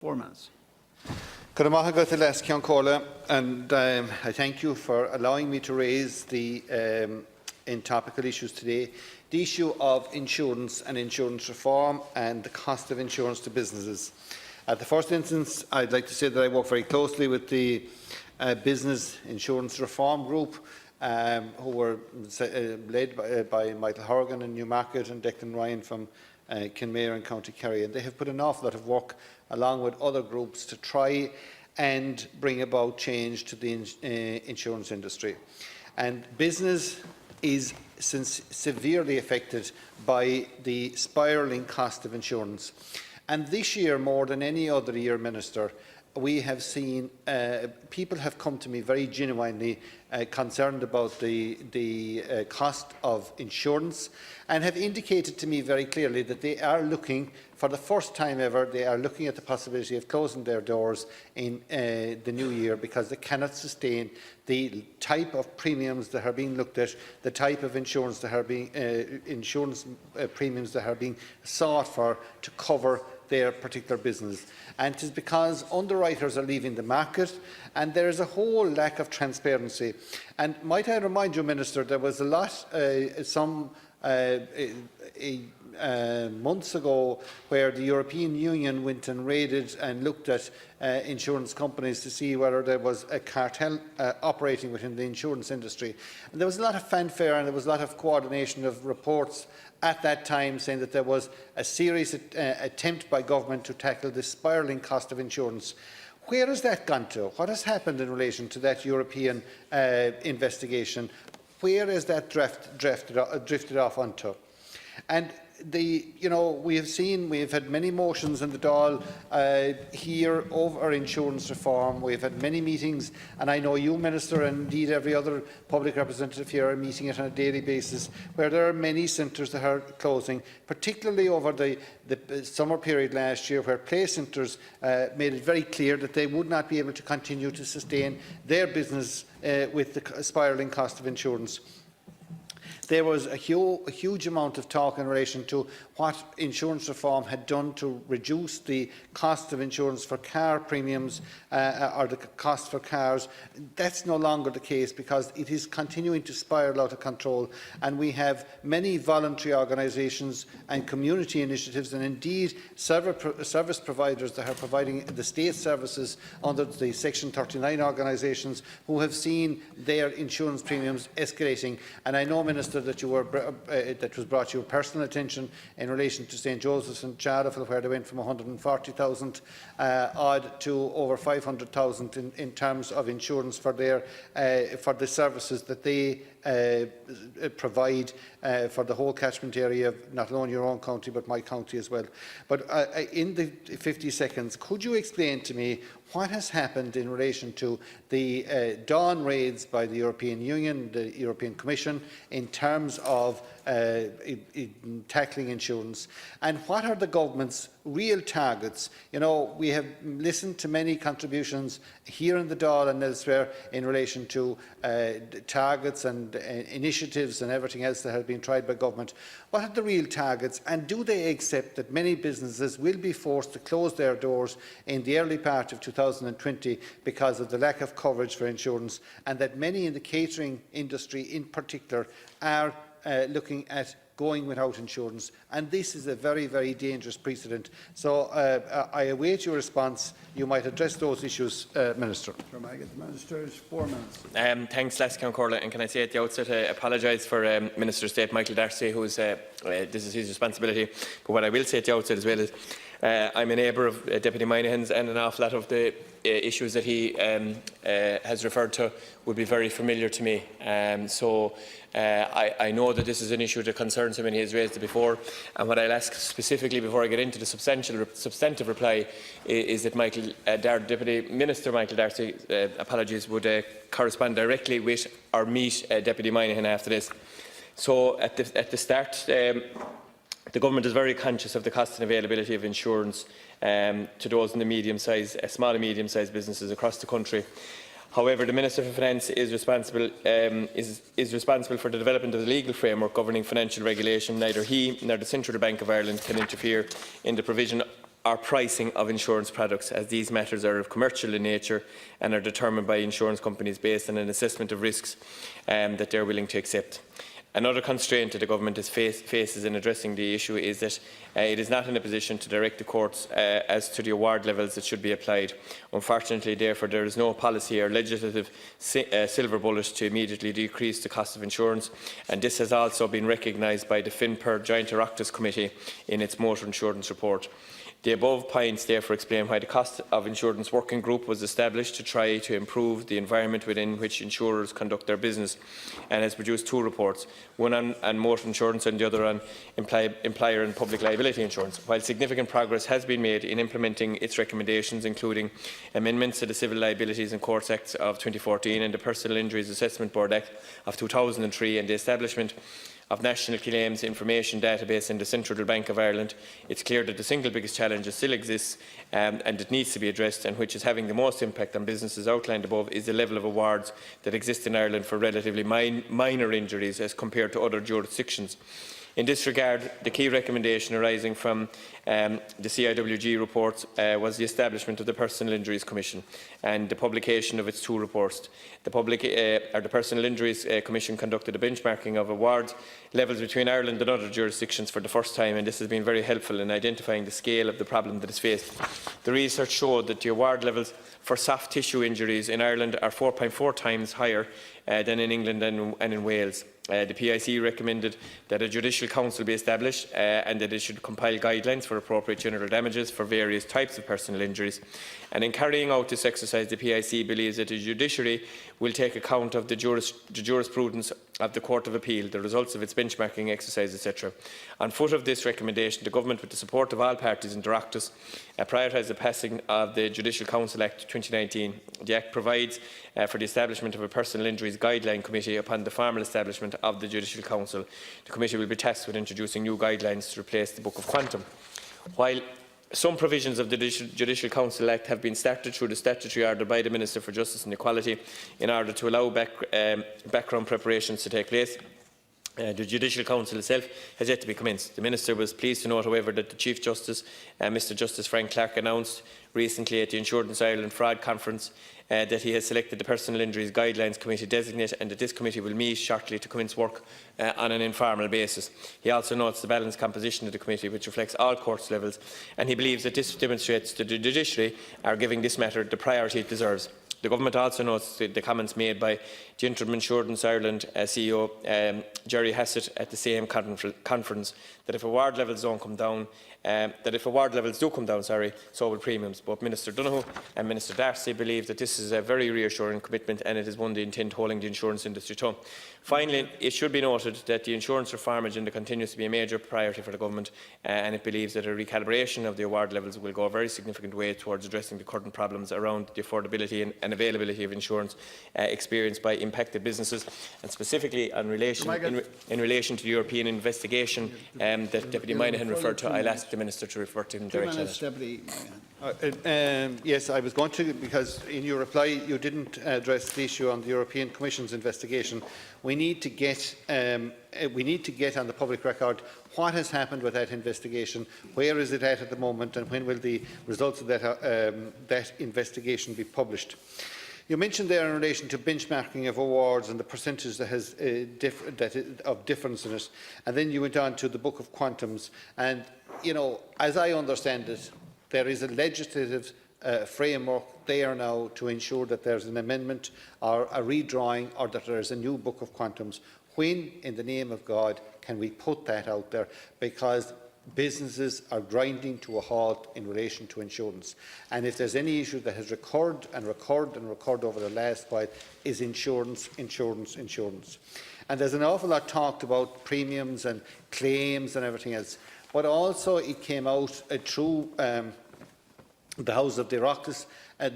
4 minutes. And I thank you for allowing me to raise the in topical issues today the issue of insurance and insurance reform and the cost of insurance to businesses. At the first instance, I'd like to say that I work very closely with the Business Insurance Reform Group, who were led by Michael Horgan in Newmarket and Declan Ryan from Kinmare and County Kerry, and they have put an awful lot of work along with other groups to try and bring about change to the insurance industry. And business is severely affected by the spiralling cost of insurance. And this year, more than any other year, Minister, we have seen people have come to me very genuinely concerned about the cost of insurance, and have indicated to me very clearly that they are looking, for the first time ever, they are looking at the possibility of closing their doors in the new year because they cannot sustain the type of premiums that are being looked at, the type of insurance that are being premiums that are being sought for to cover their particular business. And it is because underwriters are leaving the market and there is a whole lack of transparency. And might I remind you, Minister, there was a lot, months ago, where the European Union went and raided and looked at insurance companies to see whether there was a cartel operating within the insurance industry. And there was a lot of fanfare and there was a lot of coordination of reports at that time saying that there was a serious attempt by government to tackle the spiralling cost of insurance. Where has that gone to? What has happened in relation to that European investigation? Where has that drifted off onto? And we have had many motions in the Dáil here over insurance reform. We have had many meetings, and I know you, Minister, and indeed every other public representative here are meeting it on a daily basis, where there are many centres that are closing, particularly over the summer period last year, where play centres made it very clear that they would not be able to continue to sustain their business with the spiralling cost of insurance. There was a huge amount of talk in relation to what insurance reform had done to reduce the cost of insurance for car premiums or the cost for cars. That's no longer the case because it is continuing to spiral out of control, and we have many voluntary organisations and community initiatives, and indeed service providers that are providing the state services under the Section 39 organisations, who have seen their insurance premiums escalating. And I know, Minister, that that was brought to your personal attention in relation to St Joseph's and Charleville, where they went from 140,000 odd to over 500,000 in terms of insurance for the services that they provide for the whole catchment area of not only your own county but my county as well. But in the 50 seconds, could you explain to me what has happened in relation to the dawn raids by the European Union, the European Commission, in terms of tackling insurance, and what are the government's real targets? We have listened to many contributions here in the Dáil and elsewhere in relation to targets and initiatives and everything else that have been tried by government. What are the real targets, and do they accept that many businesses will be forced to close their doors in the early part of 2020 because of the lack of coverage for insurance, and that many in the catering industry in particular are looking at going without insurance? And this is a very, very dangerous precedent. So I await your response. You might address those issues, Minister. Sure, I get the Minister's 4 minutes. Thanks, Les Corla. And can I say at the outset, I apologise for Minister of State Michael Darcy, who's this is his responsibility. But what I will say at the outset as well is I'm a neighbour of Deputy Moynihan's, and an awful lot of the issues that he has referred to would be very familiar to me. I know that this is an issue that concerns him, and he has raised it before. And what I'll ask specifically before I get into the substantive reply is that Deputy Minister Michael Darcy, apologies, would correspond directly with or meet Deputy Moynihan after this. So at the start, the government is very conscious of the cost and availability of insurance to those in the small and medium-sized businesses across the country. However, the Minister for Finance is responsible for the development of the legal framework governing financial regulation. Neither he nor the Central Bank of Ireland can interfere in the provision or pricing of insurance products, as these matters are of commercial in nature and are determined by insurance companies based on an assessment of risks that they are willing to accept. Another constraint that the Government faces in addressing the issue is that it is not in a position to direct the courts as to the award levels that should be applied. Unfortunately, therefore, there is no policy or legislative silver bullet to immediately decrease the cost of insurance, and this has also been recognised by the FinPer Joint Oireachtas Committee in its motor insurance report. The above points therefore explain why the Cost of Insurance Working Group was established to try to improve the environment within which insurers conduct their business, and has produced 2 reports, one on motor insurance and the other on employer and public liability insurance. While significant progress has been made in implementing its recommendations, including amendments to the Civil Liabilities and Courts Act of 2014 and the Personal Injuries Assessment Board Act of 2003, and the establishment of National Claims Information Database in the Central Bank of Ireland, it's clear that the single biggest challenge that still exists and it needs to be addressed, and which is having the most impact on businesses outlined above, is the level of awards that exist in Ireland for relatively minor injuries as compared to other jurisdictions. In this regard, the key recommendation arising from the CIWG reports was the establishment of the Personal Injuries Commission and the publication of its 2 reports. The Personal Injuries Commission conducted a benchmarking of awards levels between Ireland and other jurisdictions for the first time, and this has been very helpful in identifying the scale of the problem that is faced. The research showed that the award levels for soft tissue injuries in Ireland are 4.4 times higher than in England and in Wales. The PIC recommended that a judicial council be established and that it should compile guidelines for appropriate general damages for various types of personal injuries. And in carrying out this exercise, the PIC believes that the judiciary will take account of the jurisprudence of the Court of Appeal, the results of its benchmarking exercise, etc. On foot of this recommendation, the Government, with the support of all parties in Oireachtas, prioritised the passing of the Judicial Council Act 2019. The Act provides for the establishment of a Personal Injuries Guideline Committee upon the formal establishment of the Judicial Council. The committee will be tasked with introducing new guidelines to replace the Book of Quantum. While some provisions of the Judicial Council Act have been started through the statutory order by the Minister for Justice and Equality in order to allow background preparations to take place, the Judicial Council itself has yet to be commenced. The Minister was pleased to note, however, that the Chief Justice, Mr Justice Frank Clark, announced recently at the Insurance Ireland Fraud Conference that he has selected the Personal Injuries Guidelines Committee designate, and that this committee will meet shortly to commence work on an informal basis. He also notes the balanced composition of the committee, which reflects all courts levels, and he believes that this demonstrates that the judiciary are giving this matter the priority it deserves. The Government also notes the comments made by the Interim Insurance Ireland CEO Jerry Hassett at the same conference that if award levels don't come down, so will premiums. Both Minister Donoghue and Minister Darcy believe that this is a very reassuring commitment, and it is one they intend holding the insurance industry to. Finally, it should be noted that the insurance reform agenda continues to be a major priority for the Government, and it believes that a recalibration of the award levels will go a very significant way towards addressing the current problems around the affordability and availability of insurance experienced by impacted businesses, and specifically in relation to the European investigation that Deputy Moynihan referred to. I'll ask the Minister to refer to him directly. Deputy Yes, I was going to, because in your reply you didn't address the issue on the European Commission's investigation. We need to get on the public record what has happened with that investigation, where is it at the moment, and when will the results of that investigation be published. You mentioned there in relation to benchmarking of awards and the percentage that has of difference in it, and then you went on to the Book of Quantums. And you know, as I understand it, there is a legislative framework there now to ensure that there's an amendment or a redrawing, or that there is a new Book of Quantums. When, in the name of God, can we put that out there? Because businesses are grinding to a halt in relation to insurance. And if there's any issue that has recurred over the last while, is insurance, insurance, insurance. And there's an awful lot talked about premiums and claims and everything else. But also it came out through the House of the Oireachtas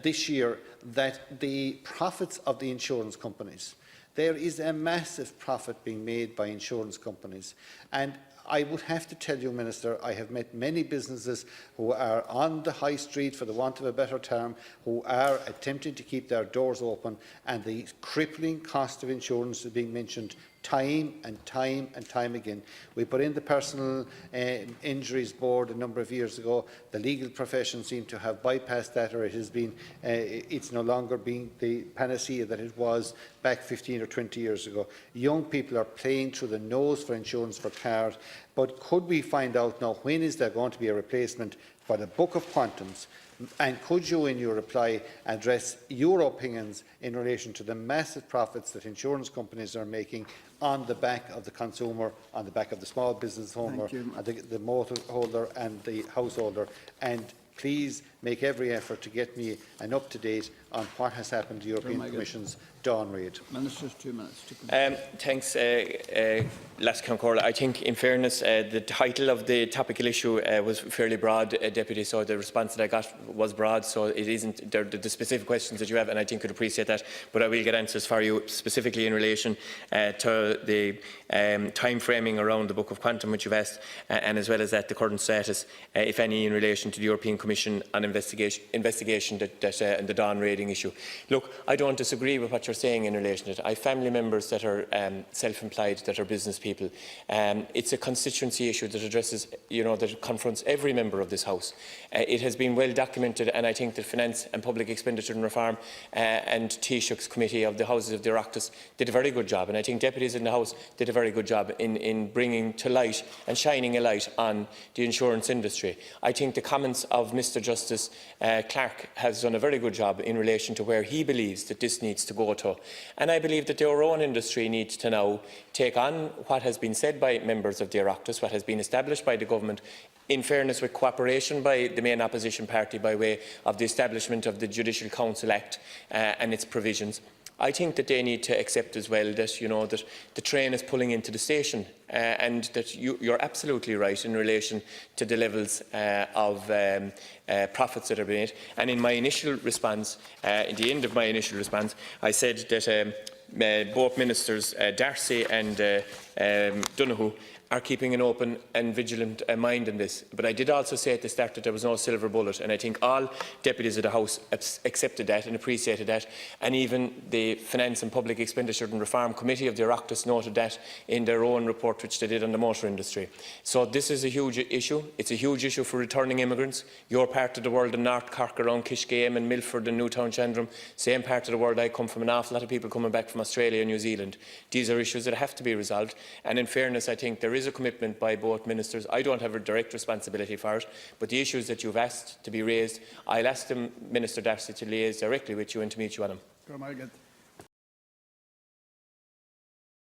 this year that the profits of the insurance companies, there is a massive profit being made by insurance companies. And I would have to tell you, Minister, I have met many businesses who are on the high street, for the want of a better term, who are attempting to keep their doors open, and the crippling cost of insurance is being mentioned time and time and time again. We put in the Personal Injuries Board a number of years ago. The legal profession seemed to have bypassed that, or it has been, it's no longer being the panacea that it was back 15 or 20 years ago. Young people are playing through the nose for insurance for cars, but could we find out now when is there going to be a replacement for the Book of Quantums? And could you, in your reply, address your opinions in relation to the massive profits that insurance companies are making on the back of the consumer, on the back of the small business owner, the motor holder and the householder? And please make every effort to get me an up-to-date on what has happened to the European Commission's Dawn Reid. Ministers, 2 minutes. Thanks, Last Concordia. I think, in fairness, the title of the topical issue was fairly broad, Deputy, so the response that I got was broad, so it isn't the specific questions that you have, and I think could appreciate that, but I will get answers for you specifically in relation to the time framing around the Book of Quantum, which you've asked, and as well as that, the current status, if any, in relation to the European Commission on investigation and the Dawn raiding issue. Look, I don't disagree with what you're saying in relation to it. I have family members that are self-employed, that are business people. It's a constituency issue that addresses, that confronts every member of this House. It has been well documented, and I think the Finance and Public Expenditure and Reform and Taoiseach's Committee of the Houses of the Oireachtas did a very good job, and I think deputies in the House did a very good job in bringing to light and shining a light on the insurance industry. I think the comments of Mr Justice Clark has done a very good job in relation to where he believes that this needs to go to. And I believe that our own industry needs to now take on what has been said by members of the Oireachtas, what has been established by the government, in fairness with cooperation by the main opposition party by way of the establishment of the Judicial Council Act and its provisions. I think that they need to accept as well that, that the train is pulling into the station and that you're absolutely right in relation to the levels of profits that are being made. And in my initial response, at the end of my initial response, I said that both Ministers, Darcy and Donoghue, are keeping an open and vigilant mind in this. But I did also say at the start that there was no silver bullet, and I think all deputies of the House accepted that and appreciated that, and even the Finance and Public Expenditure and Reform Committee of the Oireachtas noted that in their own report which they did on the motor industry. So this is a huge issue. It's a huge issue for returning immigrants. Your part of the world in North Cork, around Kishgame and Milford and Newtown Chandram, same part of the world I come from, an awful lot of people coming back from Australia and New Zealand. These are issues that have to be resolved, and in fairness I think there is a commitment by both ministers. I don't have a direct responsibility for it, but the issues that you've asked to be raised, I'll ask Minister Darcy to liaise directly with you and to meet you on them.